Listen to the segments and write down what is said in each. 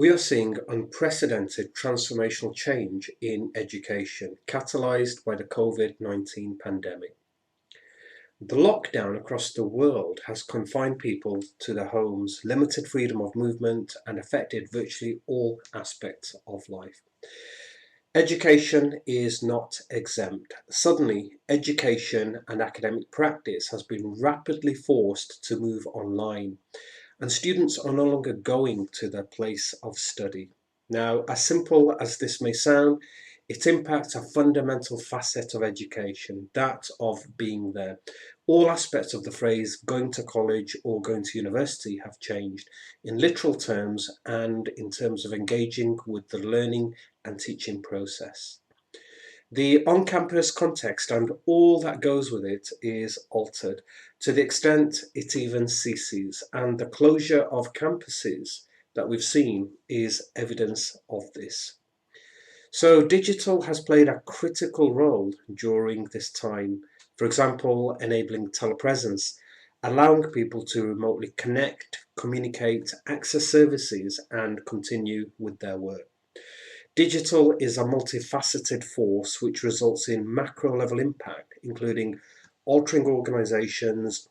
We are seeing unprecedented transformational change in education, catalysed by the COVID-19 pandemic. The lockdown across the world has confined people to their homes, limited freedom of movement, and affected virtually all aspects of life. Education is not exempt. Suddenly, education and academic practice has been rapidly forced to move online, and students are no longer going to their place of study. Now, as simple as this may sound, it impacts a fundamental facet of education, that of being there. All aspects of the phrase going to college or going to university have changed in literal terms and in terms of engaging with the learning and teaching process. The on-campus context and all that goes with it is altered to the extent it even ceases, and the closure of campuses that we've seen is evidence of this. So digital has played a critical role during this time, for example, enabling telepresence, allowing people to remotely connect, communicate, access services, and continue with their work. Digital is a multifaceted force which results in macro level impact, including altering organizations,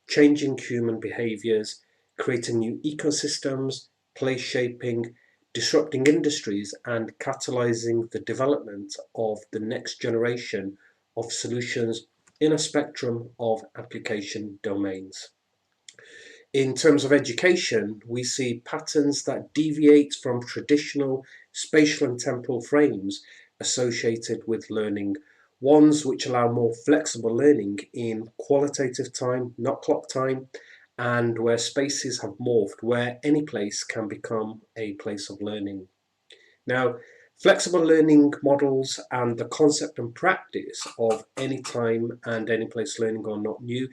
changing human behaviors, creating new ecosystems, place shaping, disrupting industries, and catalyzing the development of the next generation of solutions in a spectrum of application domains. In terms of education, we see patterns that deviate from traditional spatial and temporal frames associated with learning, ones which allow more flexible learning in qualitative time, not clock time, and where spaces have morphed, where any place can become a place of learning. Now, flexible learning models and the concept and practice of anytime and any place learning are not new.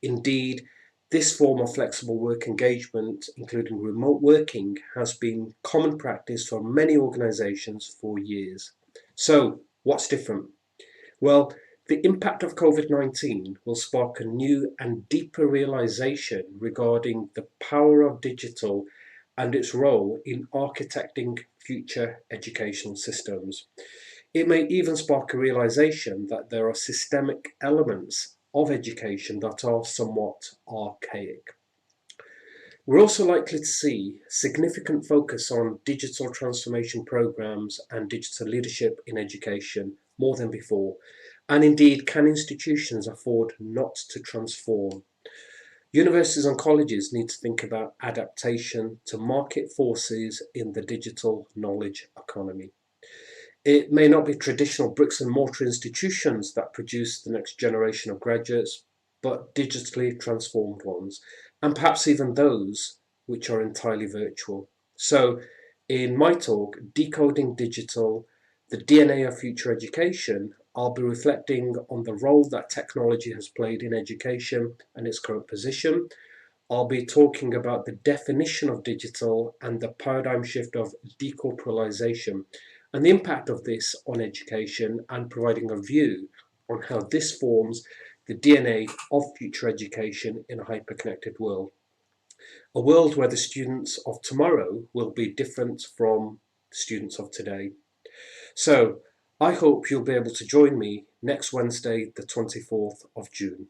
Indeed, this form of flexible work engagement, including remote working, has been common practice for many organizations for years. So, what's different? Well, the impact of COVID-19 will spark a new and deeper realization regarding the power of digital and its role in architecting future educational systems. It may even spark a realization that there are systemic elements of education that are somewhat archaic. We're also likely to see significant focus on digital transformation programs and digital leadership in education more than before. And indeed, can institutions afford not to transform? Universities and colleges need to think about adaptation to market forces in the digital knowledge economy. It may not be traditional bricks and mortar institutions that produce the next generation of graduates, but digitally transformed ones, and perhaps even those which are entirely virtual. So, in my talk, Decoding Digital, the DNA of Future Education, I'll be reflecting on the role that technology has played in education and its current position. I'll be talking about the definition of digital and the paradigm shift of decorporalization and the impact of this on education, and providing a view on how this forms the DNA of future education in a hyper-connected world. A world where the students of tomorrow will be different from the students of today. So I hope you'll be able to join me next Wednesday, the 24th of June.